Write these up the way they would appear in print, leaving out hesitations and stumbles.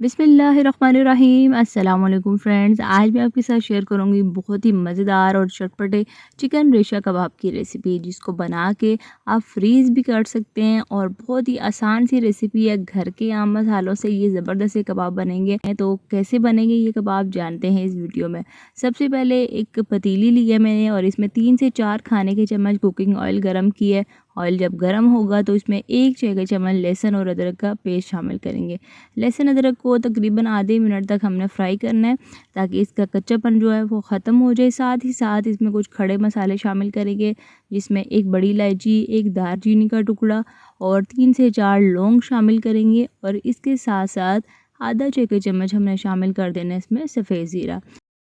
बिस्मिल्लाहिर्रहमानिर्रहीम। अस्सलाम वालेकुम फ्रेंड्स, आज मैं आपके साथ शेयर करूंगी बहुत ही मज़ेदार और चटपटे चिकन रेशा कबाब की रेसिपी, जिसको बना के आप फ्रीज़ भी कर सकते हैं और बहुत ही आसान सी रेसिपी है। घर के आम मसालों से ये ज़बरदस्त से कबाब बनेंगे। तो कैसे बनेंगे ये कबाब जानते हैं इस वीडियो में। सबसे पहले एक पतीली ली है मैंने और इसमें 3 से 4 खाने के चम्मच कुकिंग ऑयल गरम किया है। ऑयल जब गर्म होगा तो इसमें 1 चाय का चम्मच लहसुन और अदरक का पेस्ट शामिल करेंगे। लहसुन अदरक को तकरीबन आधे मिनट तक हमने फ्राई करना है, ताकि इसका कच्चापन जो है वो ख़त्म हो जाए। साथ ही साथ इसमें कुछ खड़े मसाले शामिल करेंगे, जिसमें एक बड़ी इलायची, एक दालचीनी का टुकड़ा और 3 से 4 लौंग शामिल करेंगे। और इसके साथ साथ आधा चाय का चम्मच हमने शामिल कर देना है इसमें सफ़ेद ज़ीरा।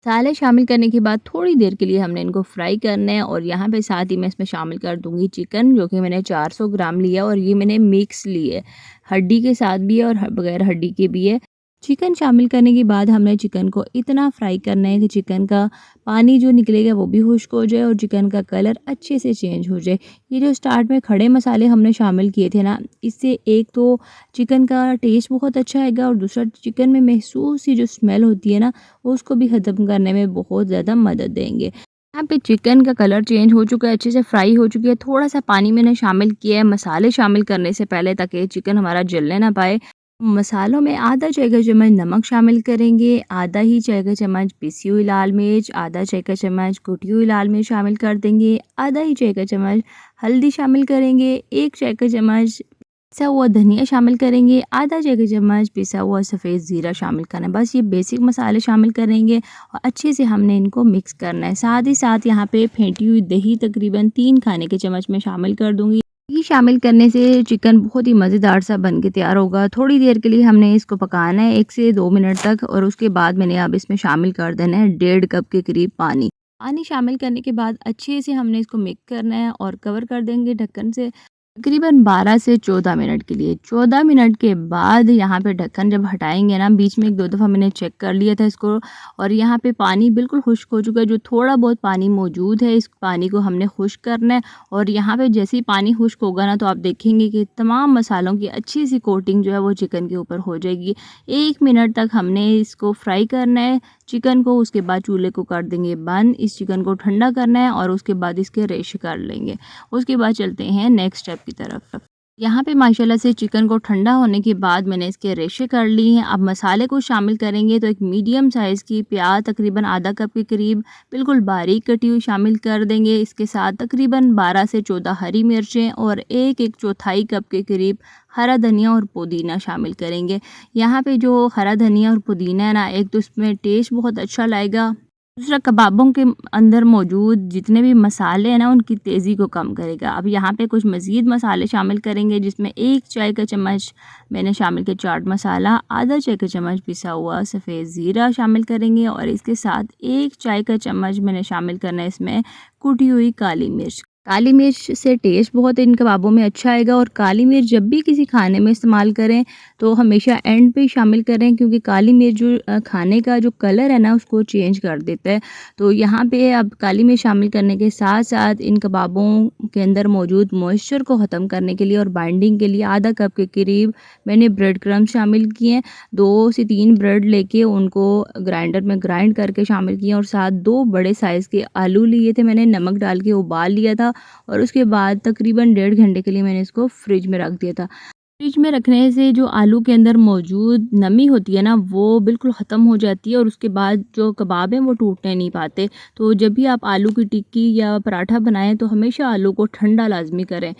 मसाले शामिल करने के बाद थोड़ी देर के लिए हमने इनको फ्राई करना है। और यहाँ पे साथ ही मैं इसमें शामिल कर दूंगी चिकन, जो कि मैंने 400 ग्राम लिया और ये मैंने मिक्स ली है, हड्डी के साथ भी है और बगैर हड्डी के भी है। चिकन शामिल करने के बाद हमने चिकन को इतना फ्राई करना है कि चिकन का पानी जो निकलेगा वो भी खुश्क हो जाए और चिकन का कलर अच्छे से चेंज हो जाए। ये जो स्टार्ट में खड़े मसाले हमने शामिल किए थे ना, इससे एक तो चिकन का टेस्ट बहुत अच्छा आएगा और दूसरा चिकन में महसूस सी जो स्मेल होती है ना, उसको भी ख़त्म करने में बहुत ज़्यादा मदद देंगे। यहाँ पे चिकन का कलर चेंज हो चुका है, अच्छे से फ्राई हो चुकी है। थोड़ा सा पानी मैंने शामिल किया है मसाले शामिल करने से पहले, ताकि चिकन हमारा जलने ना पाए। मसालों में आधा चाय का चम्मच नमक शामिल करेंगे, आधा ही चाय का चम्मच पिसी हुई लाल मिर्च, आधा चाय का चम्मच कुटी हुई लाल मिर्च शामिल कर देंगे, आधा ही चाय का चम्मच हल्दी शामिल करेंगे, 1 चाय का चम्मच पिसा हुआ धनिया शामिल करेंगे, आधा चाय का चम्मच पिसा हुआ सफ़ेद ज़ीरा शामिल करना है। बस ये बेसिक मसाले शामिल करेंगे और अच्छे से हमने इनको मिक्स करना है। साथ ही साथ यहाँ पे फेंटी हुई दही तकरीबन 3 खाने के चम्मच में शामिल कर दूंगी। घी शामिल करने से चिकन बहुत ही मज़ेदार सा बन के तैयार होगा। थोड़ी देर के लिए हमने इसको पकाना है, 1 से 2 मिनट तक। और उसके बाद मैंने अब इसमें शामिल कर देना है 1.5 कप के करीब पानी। पानी शामिल करने के बाद अच्छे से हमने इसको मिक्स करना है और कवर कर देंगे ढक्कन से तकरीबन 12 से 14 मिनट के लिए। 14 मिनट के बाद यहाँ पे ढक्कन जब हटाएंगे ना, बीच में 1-2 दफ़ा मैंने चेक कर लिया था इसको, और यहाँ पे पानी बिल्कुल खुश्क हो चुका है। जो थोड़ा बहुत पानी मौजूद है, इस पानी को हमने खुश्क करना है। और यहाँ पे जैसे ही पानी खुश्क होगा ना, तो आप देखेंगे कि तमाम मसालों की अच्छी सी कोटिंग जो है वो चिकन के ऊपर हो जाएगी। 1 मिनट तक हमने इसको फ्राई करना है चिकन को। उसके बाद चूल्हे को कर देंगे बंद। इस चिकन को ठंडा करना है और उसके बाद इसके रेशे कर लेंगे। उसके बाद चलते हैं नेक्स्ट स्टेप की तरफ। यहाँ पे माशाल्लाह से चिकन को ठंडा होने के बाद मैंने इसके रेशे कर लिए हैं। अब मसाले को शामिल करेंगे, तो एक मीडियम साइज़ की प्याज तकरीबन आधा कप के करीब बिल्कुल बारीक कटी हुई शामिल कर देंगे। इसके साथ तकरीबन 12 से 14 हरी मिर्चें और एक चौथाई कप के करीब हरा धनिया और पुदीना शामिल करेंगे। यहाँ पे जो हरा धनिया और पुदीना है ना, एक तो इसमें टेस्ट बहुत अच्छा लाएगा, दूसरा कबाबों के अंदर मौजूद जितने भी मसाले हैं ना, उनकी तेज़ी को कम करेगा। अब यहाँ पे कुछ मज़ीद मसाले शामिल करेंगे, जिसमें 1 चाय का चम्मच मैंने शामिल किया चाट मसाला, आधा चाय का चम्मच पिसा हुआ सफ़ेद ज़ीरा शामिल करेंगे और इसके साथ 1 चाय का चम्मच मैंने शामिल करना है इसमें कुटी हुई काली मिर्च। काली मिर्च से टेस्ट बहुत इन कबाबों में अच्छा आएगा। और काली मिर्च जब भी किसी खाने में इस्तेमाल करें तो हमेशा एंड पे शामिल करें, क्योंकि काली मिर्च जो खाने का जो कलर है ना, उसको चेंज कर देता है। तो यहाँ पे अब काली मिर्च शामिल करने के साथ साथ इन कबाबों के अंदर मौजूद मॉइस्चर को ख़त्म करने के लिए और बाइंडिंग के लिए आधा कप के करीब मैंने ब्रेड क्रम्ब शामिल किए हैं। 2 से 3 ब्रेड लेके उनको ग्राइंडर में ग्राइंड करके शामिल किए और साथ 2 बड़े साइज़ के आलू लिए थे, मैंने नमक डाल के उबाल लिया था। और उसके बाद तकरीबन 1.5 घंटे के लिए मैंने इसको फ्रिज में रख दिया था। फ्रिज में रखने से जो आलू के अंदर मौजूद नमी होती है ना, वो बिल्कुल ख़त्म हो जाती है और उसके बाद जो कबाब हैं वो टूटने नहीं पाते। तो जब भी आप आलू की टिक्की या पराठा बनाएं तो हमेशा आलू को ठंडा लाजमी करें।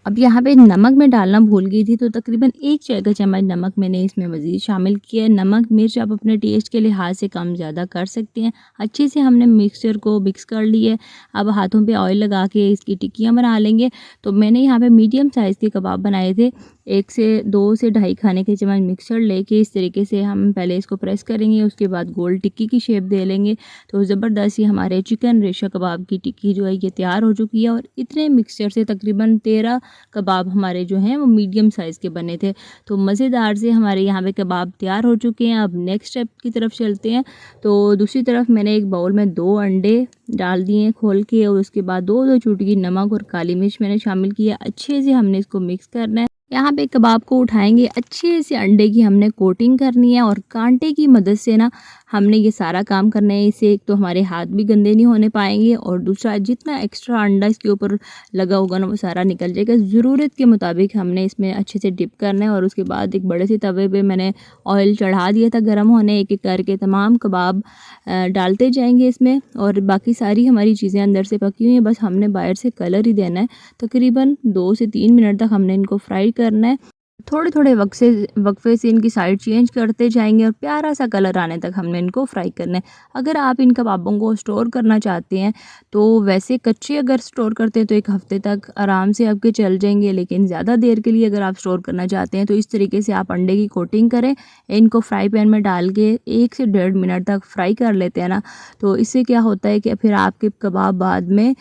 अब यहाँ पे नमक मैं डालना भूल गई थी, तो तकरीबन 1 चाय का चम्मच नमक मैंने इसमें मज़ीद शामिल किया है। नमक मिर्च आप अपने टेस्ट के लिहाज से कम ज़्यादा कर सकते हैं। अच्छे से हमने मिक्सचर को मिक्स कर लिया है। अब हाथों पे ऑयल लगा के इसकी टिक्कियाँ बना लेंगे। तो मैंने यहाँ पे मीडियम साइज़ के कबाब बनाए थे। 1 से 2 से ढाई खाने के चम्मच मिक्सचर लेके इस तरीके से हम पहले इसको प्रेस करेंगे, उसके बाद गोल टिक्की की शेप दे लेंगे। तो ज़बरदस्त ही हमारे चिकन रेशा कबाब की टिक्की जो है ये तैयार हो चुकी है। और इतने मिक्सचर से तकरीबन 13 कबाब हमारे जो हैं वो मीडियम साइज़ के बने थे। तो मज़ेदार से हमारे यहाँ पे कबाब तैयार हो चुके हैं। अब नेक्स्ट स्टेप की तरफ चलते हैं। तो दूसरी तरफ मैंने एक बाउल में 2 अंडे डाल दिए खोल के और उसके बाद 2-2 चुटकी नमक और काली मिर्च मैंने शामिल किया। अच्छे से हमने इसको मिक्स करना है। यहाँ पे कबाब को उठाएंगे, अच्छे से अंडे की हमने कोटिंग करनी है और कांटे की मदद से ना हमने ये सारा काम करना है। इससे एक तो हमारे हाथ भी गंदे नहीं होने पाएंगे और दूसरा जितना एक्स्ट्रा अंडा इसके ऊपर लगा होगा ना वो सारा निकल जाएगा। ज़रूरत के मुताबिक हमने इसमें अच्छे से डिप करना है और उसके बाद एक बड़े से तवे पे मैंने ऑयल चढ़ा दिया था गर्म होने। एक एक करके तमाम कबाब डालते जाएंगे इसमें और बाकी सारी हमारी चीज़ें अंदर से पकी हुई हैं, बस हमने बाहर से कलर ही देना है। तकरीबन 2 से 3 मिनट तक हमने इनको फ्राई करना है। थोड़े-थोड़े वक्फे से इनकी साइड चेंज करते जाएँगे और प्यारा सा कलर आने तक हमने इनको फ्राई करना है। अगर आप इन कबाबों को स्टोर करना चाहते हैं तो वैसे कच्चे अगर स्टोर करते हैं तो 1 हफ़्ते तक आराम से आपके चल जाएँगे, लेकिन ज़्यादा देर के लिए अगर आप स्टोर करना चाहते हैं तो इस तरीके से आप अंडे की कोटिंग करें, इनको फ्राई पैन में डाल के 1 से डेढ़ मिनट तक फ्राई कर लेते हैं ना, तो इससे क्या होता है कि फिर आपके कबाब बाद में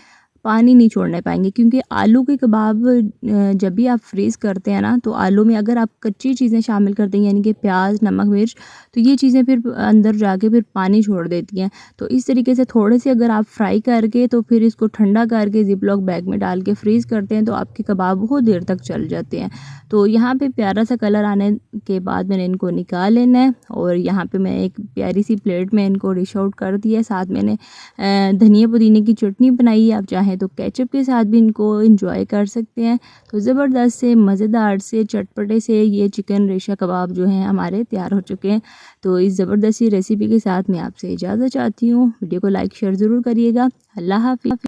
पानी नहीं छोड़ने पाएँगे। क्योंकि आलू के कबाब जब भी आप फ्रीज़ करते हैं ना तो आलू में अगर आप कच्ची चीज़ें शामिल करते हैं यानी कि प्याज, नमक, मिर्च, तो ये चीज़ें फिर अंदर जाके फिर पानी छोड़ देती हैं। तो इस तरीके से थोड़े से अगर आप फ्राई करके तो फिर इसको ठंडा करके ज़िप-लॉक बैग में डाल के फ्रीज़ करते हैं तो आपके कबाब बहुत देर तक चल जाते हैं। तो यहाँ पे प्यारा सा कलर आने के बाद मैंने इनको निकाल लेना है और यहाँ पे मैं एक प्यारी सी प्लेट में इनको डिश आउट कर दिया है। साथ मैंने धनिया पुदीने की चटनी बनाई है, आप चाहें तो केचप के साथ भी इनको एंजॉय कर सकते हैं। तो ज़बरदस्त से मज़ेदार से चटपटे से ये चिकन रेशा कबाब जो हैं हमारे तैयार हो चुके हैं। तो इस ज़बरदस्त सी रेसिपी के साथ मैं आपसे इजाज़त चाहती हूँ। वीडियो को लाइक शेयर ज़रूर करिएगा। अल्लाह हाफ़िज़।